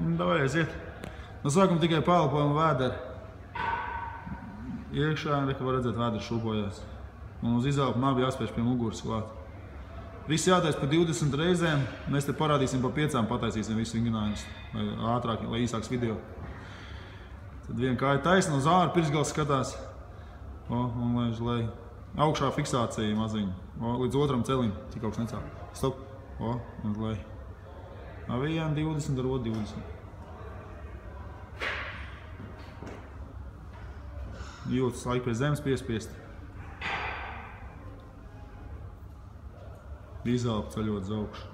Davai, aiziet. No sākuma tikai pālpojam vēderi. Iekšā, ka var redzēt, vēderi šūpojās. Un uz izelpu abi jāspiež pie muguras klāt. Viss jātais pa 20 reizēm. Mēs te parādīsim pa 5, pataisīsim visu vingrinājumus. Lai ātrāk, lai īsāks video. Tad viena kāja taisna, uz āru pirksgals skatās. Un laiž, lai augšā fiksācija maziņa. Līdz otram celim, cik augsts necēl. Stop. Un lai. Viena 20, ar otru 20. Jūtas laika pie zemes piespiest. Izelpa ceļot uz augšu.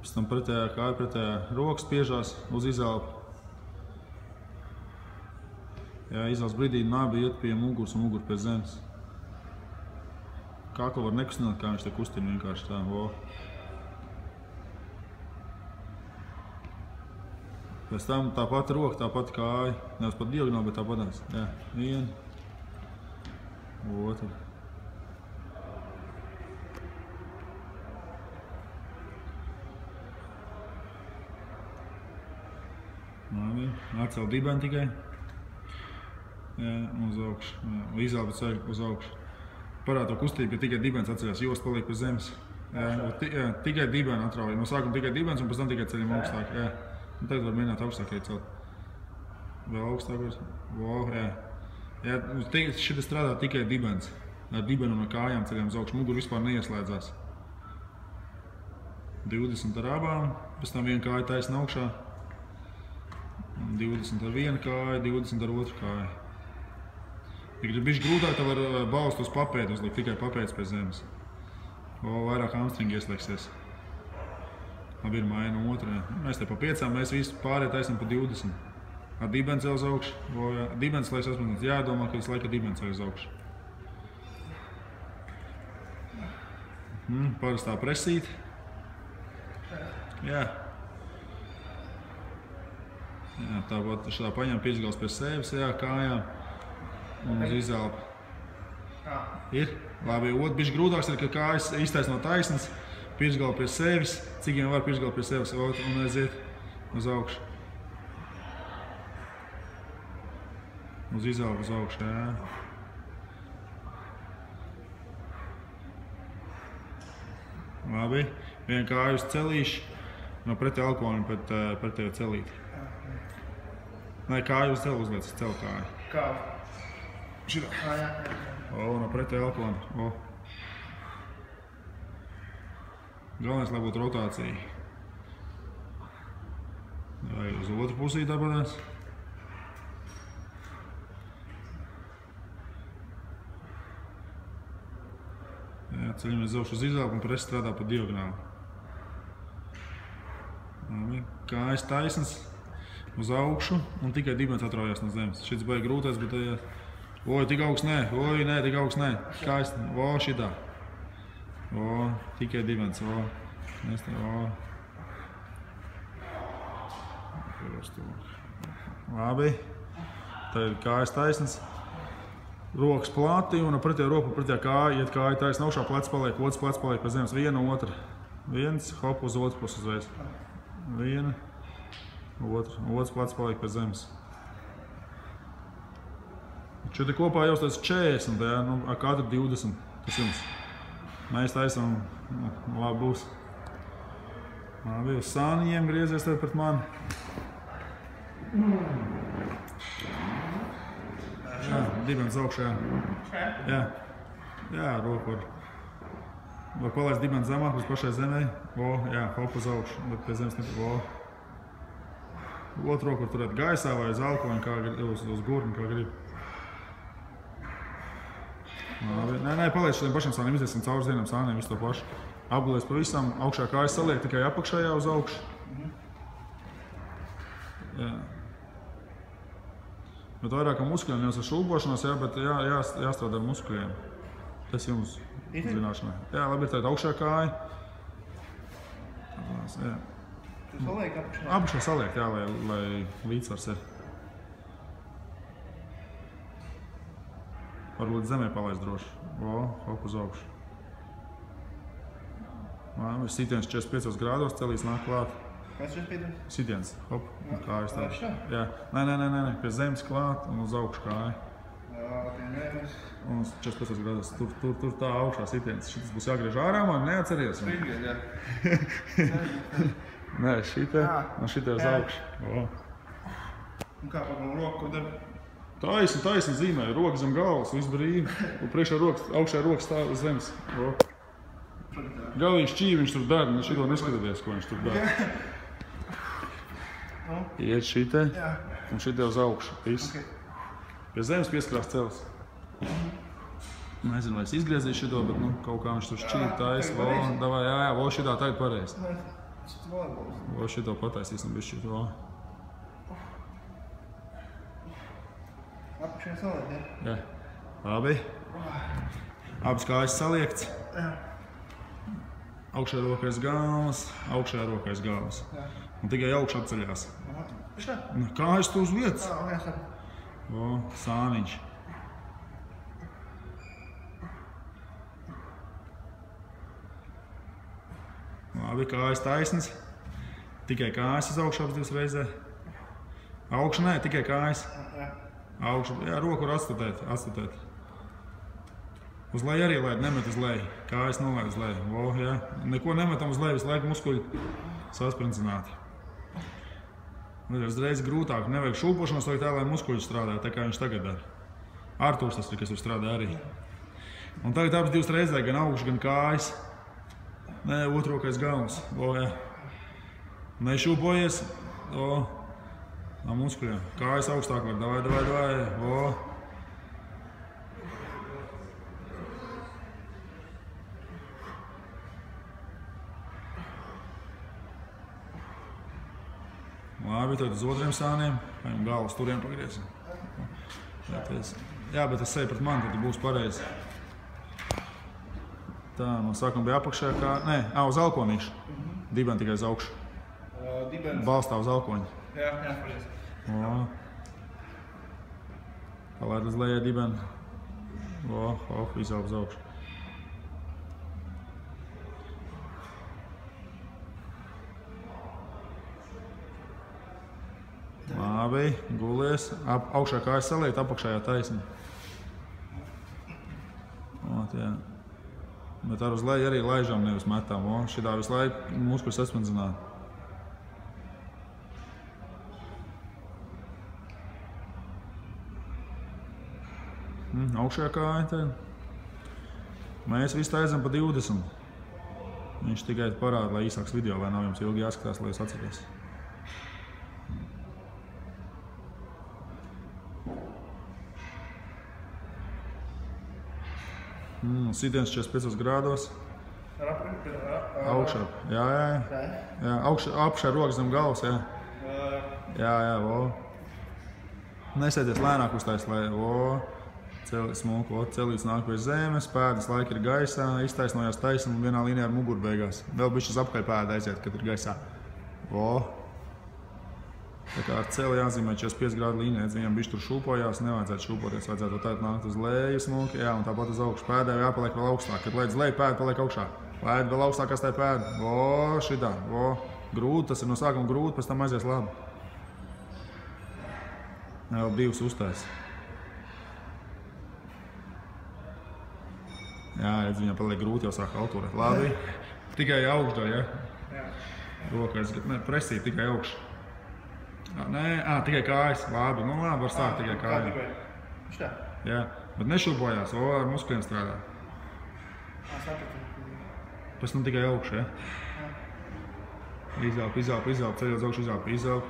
Pēc tam pretējā kāja, pretējā rokas spiežās uz izelpu. Jā, izelpas brīdī nabi iet pie muguras un mugura pie zemes. Kaklu var nekustināt, kā viņš te kustina vienkārši tā. Pēc tam tā pati roka, tā pati kāja. Nevis pat diagonāli, bet tā patās. Jā, viena. Otra. Atcel dibeni tikai. Jā, uz augšu. Izelpa ceļ uz augšu. Parāda to kustību, ka tikai dibens atceļās, jost paliek pie zemes. Jā, tikai dibeni atrauj. No sākuma tikai dibens un pēc tam tikai ceļam augstāk. Jā. Un tagad var mēģināt augstāk iecelt. Vēl augstāk var. Jā, šeit strādā tikai dibens. Ar dibenu un ar kājām ceļam uz augšu. Muguru vispār neieslēdzās. 20 ar abām, pēc tam viena kāja taisna augšā. 20 ar vienu kāju, 20 ar otru kāju. Ja grib bišķi grūtāk, tad var balstu uz papēdi uzlikt, tikai papēdis pie zemes. Vairāk hamstringi ieslēgsies. Labi ir māja no otrā. Mēs te pa 5, mēs visu pārējā taisam pa 20. Ar dibens jau uz augšu. Dibens, lai es esmu jādomā, ka visu laiku dibens jau uz augšu. Parastā presīt. Jā. Jā, tāpat šādā paņem pirksgals pie sevis, jā, kājām un uz izelpu. Ir? Labi, bišķi grūtāks ir, ka kājas iztaisno taisnas, pirksgalu pie sevis, cik vien var pirksgalu pie sevis, un aiziet uz augšu. Uz izelpu uz augšu, jā. Labi, viena kāja uz celīšu, no pretī alkoholim pretējo celīti. Nē, kāju uz celu uzliec, uz celu kāju. Kā? Šitā. No pretēja alkoholim. Galvenais, lai būtu rotācija. Vai uz otru pusī tāpatās. Jā, ceļamies zaugšu uz izelpu un presi strādā pa diagonāli. Kājas taisnas uz augšu un tikai dibens atraujās no zemes. Šis baigi grūtais, bet tik augsts nē, tik augsts nē. Kājas, šitā. Tikai dibens, Labi. Tā ir kājas taisnas. Rokas plati un pretējā roka pretējā kāja, iet kāja taisna augšā, plecs paliek, otrs plecs paliek pie zemes. Viena, otra. Viens, hop uz otru pusi uzreiz. Viena. Otrs plecs paliek pie zemes. Šeit kopā jau tas 40, ar katru 20. Tas jums. Mēs taisam, labi būs. Labi, uz sāniņiem griezies tev pret mani. Jā, dibens augšā. Jā, roku var palaist dibens zemāk uz pašai zemē. Jā, hop uz augšu, bet pie zemes nepēc. Otru roku var turēt gaisā vai uz alkoņu, uz gurnu, kā grib. Nē, paliec šādiem pašiem sāniem, iziesim cauri vienam sāniem, visu to pašu. Apgulies pavisam, augšā kājas saliek tikai apakšējā uz augšu. Jā. Bet vairāk ar muskuļiem, nevis ar šūpošanos, bet jāstrādā ar muskuļiem. Tas jums zināšanai. Jā, labi ir tāda augšā kāja. Jā. Tu saliek apakšā? Apakšā saliek, jā, lai līdzsvars ir. Varbūt zemē palaist droši. Hop uz augšu. Sitiens 45 grādos celīs nāk klāt. Kāds šeit pīdien? Sitiens, hop, un kājas tā. Šā? Jā, nē, pie zemes klāt un uz augšu kāja. Pie nevis. Un uz 14 grādos, tur tā augšā sitiens. Šitas būs jāgriež ārā, man neatceries. Springļi, jā. Nē, šitē, un šitē uz augšu. Un kā pagalam roku, ko dar? Taisni zīmē, rokas zem galvas, viss brīvi. Un priekšā rokas, augšā rokas stāv uz zemes. Galīgi šķīviņš tur dara, ne šito neskatāties, ko viņš tur dara. Iet šitē, un šitē uz augšu. Viss. Pie zemes pieskarās cels. Nezinu, vai es izgriezīšu šito, bet kaut kā viņš tur šķīvi taisa. Davai, jā, šitā tagad pareizi. Šito pataisīsim bišķi to. Apakšējā saliet, jā? Jā. Labi. Abas kājas saliekts. Jā. Augšējā rokais galvas, augšējā rokais galvas. Un tikai augšu apceļās. Šā? Kājas tu uz vietas? Jā, saku. Sāniņš. Labi, kājas taisnas. Tikai kājas uz augšu apdivas reizē. Augšu nē, tikai kājas. Augšu, jā, roku var atstatēt. Uz leju arī laid, nemet uz leju. Kājas nolaid uz leju. Jā. Neko nemetam uz leju, visu laiku muskuļi sasprincināti. Uzreiz grūtāk, nevajag šūpošanos, vajag tā, lai muskuļi strādā, tā kā viņš tagad dara. Artūrs tas ir, kas tur strādā arī. Un tagad abas divas reizē, gan augšu, gan kājas. Nē, otrokais galvas. Jā. Nešūpojies. No muskuļiem. Kājas augstāk var. Davai. Labi, tad uz otriem sāniem. Galvas turiem pagriezim. Jā, bet tas seja pret mani, tad būs pareizi. Tā, no sākuma bija apakšējā kā... Nē, uz alkonīšu. Dibeni tikai uz augšu. Dibens. Balstā uz alkoņu. Jā, pareizi. Palaid uz lejā dibeni. Izaup uz augšu. Labi, gulies. Augšā kājas saliet, apakšējā taisni. Bet ar uz leju arī laižām, nevis metām. Šitā visu laiku muskuļi sasprindzināt. Augšējā kāja tad. Mēs visi taisam pa 20. Viņš tikai parāda, lai īsāks video, lai nav jums ilgi jāskatās, lai jūs atceries. Sitiens 45 grādos. Augšā. Jā. Apšā rokas zem galvas, jā. Jā. Nesēties lēnāk uztais, lai smuku, celīts nāk pie zemes, pēdas laika ir gaisā, iztaisnojās taisni un vienā līnijā ar muguru beigās. Vēl bišķi uz apkaļ pēda aiziet, kad ir gaisā. Tā kā ar celi jāzīmē 45 grādu līnija, viņam bišķi tur šūpojās, nevajadzētu šūpoties, vajadzētu tagad nākt uz leju smuki, jā, un tāpat uz augšu. Pēdē jāpaliek vēl augstāk, kad leid uz leju, pēda paliek augšā. Laid vēl augstāk, kas tai pēda. Šitā, grūti, tas ir no sākuma grūti, pēc tam aizies labi. Vēl divas uztais. Jā, redz, viņam paliek grūti, jau sāk autorēt. Labi, tikai augšdā, ja? Rokais, ne, presīt, tikai augšu. Nē, tikai kājas. Labi, labi, var sākt tikai kājas. Jā, bet nešūpojās, ar muskuļiem strādā. Pēc tam tikai augšu, ja? Izaup, ceļot augšu, izaup.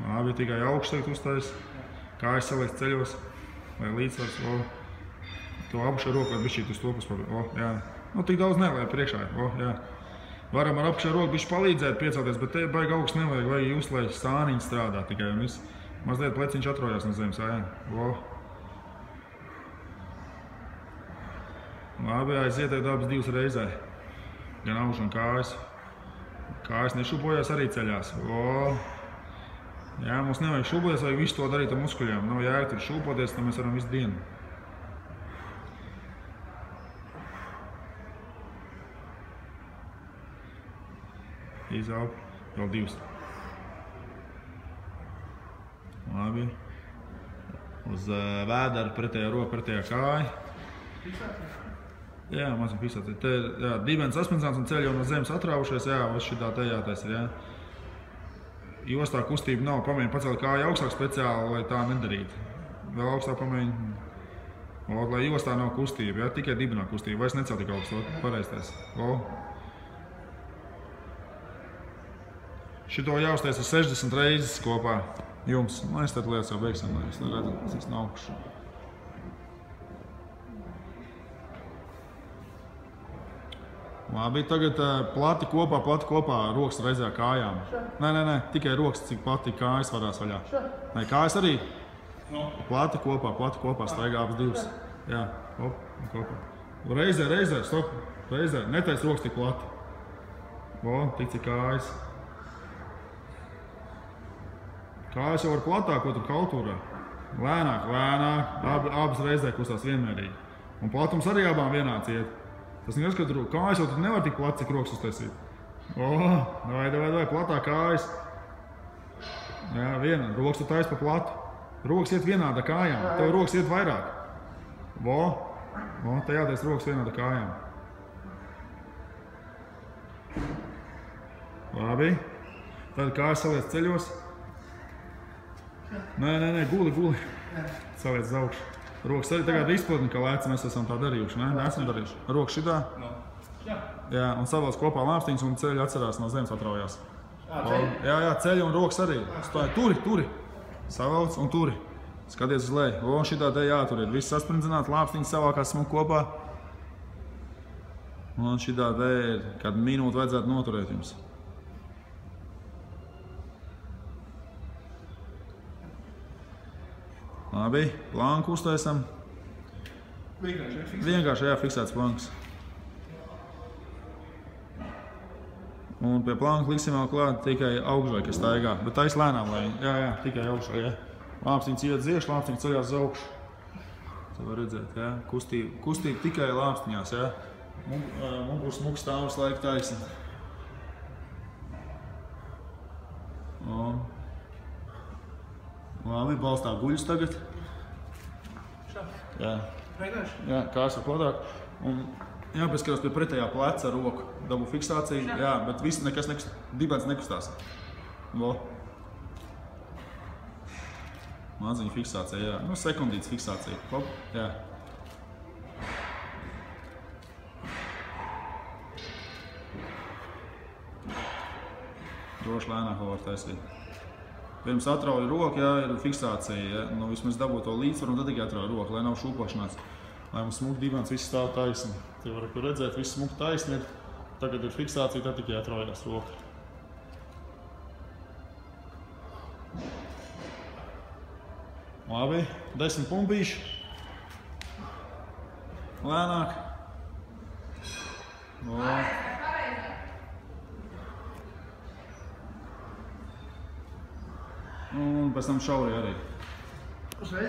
Labi, tikai augšu tagad uztais. Kājas saliec ceļos, lai līdzsvars. To abušā roku var bišķīt uz to puspapīt. Jā. Tik daudz ne, lai priekšā ir. Jā. Varam ar apakšā roku bišķi palīdzēt piecelties, bet te baigi augsts nevajag, vajag jūs, lai sāniņi strādā tikai un viss. Mazliet pleciņš atrojās no zemes, jā. Labi, aiziet abas divas reizē. Gan augšu, gan kājas. Kājas nešūpojās, arī ceļās. Jā, mums nevajag šūpoties, vajag visu to darīt ar muskuļiem. Nav jēga tur šūpoties, tad mēs varam visu dienu. Izaug. Vēl 2. Labi. Uz vēdera pretējā roka, pretējā kāja. Jā, mazliet fiksācija. Te ir dibens saspridzināts un ceļ jau no zemes atrāvušies. Jā, uz šitā te jātaisa ir, jā. Jostā kustība nav. Pamēģini pacelt kāju augstāk speciāli, lai tā nedarītu. Vēl augstāk pamēģini. Lai jostā nav kustība, jā, tikai dibenā kustība. Vairs necelt tik augstu, pareiztais. Šito jāuztais 60 reizes kopā jums. Mēs tad lietas jau beigsim, lai jūs redzat, cik nav augšu. Labi, tagad plati kopā, rokas reizē kājām. Nē, tikai rokas, cik plati kājas varās vaļā. Nē, kājas arī. Plati kopā, staigā abas 2. Jā, hop, kopā. Reizē, stop, reizē. Netais rokas tik plati. Tik cik kājas. Kājas jau var platāk, ko tu kalturē. Lēnāk, abas reizē kustās vienmērīgi. Un platums arī abām vienāds iet. Tas nekas, ka tu kājas jau tu nevar tik plati, cik rokas uztaisīt. Davai, platāk kājas. Jā, viena, rokas tu taisi pa platu. Rokas iet vienāda kājām, tev rokas iet vairāk. Te jātais rokas vienāda kājām. Labi. Tad kājas saliec ceļos. Nē, guli. Saliec uz augšu. Rokas arī tagad izplatni, ka lēci mēs esam tā darījuši, ne? Neesam darījuši. Rokas šitā. Jā, un savalc kopā lāpstiņas un ceļu atcerās no zemes atraujās. Jā, ceļu un rokas arī. Stāj, turi. Savalc un turi. Skaties uz leju. Šitā te jāturiet. Viss sasprindzināt, lāpstiņas savākās smuk kopā. Un šitā te ir, kad minūti vajadzētu noturēt jums. Labi, planku uztaisam. Vienkārši, jā, fiksēts planks. Un pie planka liksim vēl klāt tikai augšai, kas staigā. Bet tais lēnām, lai, jā, tikai augšai, jā. Lāpstiņas iet zieši, lāpstiņas ceļās uz augšu. Tu var redzēt, jā. Kustība tikai lāpstiņās, jā. Muguras smuk stāvs laika taisni. Labi, balstā guļus tagad. Jā, kājas var platāk. Un jāpieskaros pie pretējā pleca ar roku. Dabu fiksāciju, jā, bet viss nekas dibens nekustās. Maziņa fiksācija, jā. Sekundītes fiksācija. Hop, jā. Droši lēnāk var taisīt. Pirms atrauja roku, jā, ir fiksācija, jā. Vismaz dabūt to līdzsvaru un tad tikai atrauja roku, lai nav šūpošanās. Lai mums smuk dibens viss stāv taisni. Te var redzēt, viss smuk taisni ir. Tagad ir fiksācija, tad tikai atraujās roka. Labi, 10 pumpīši. Lēnāk. Un pēc tam šauri arī.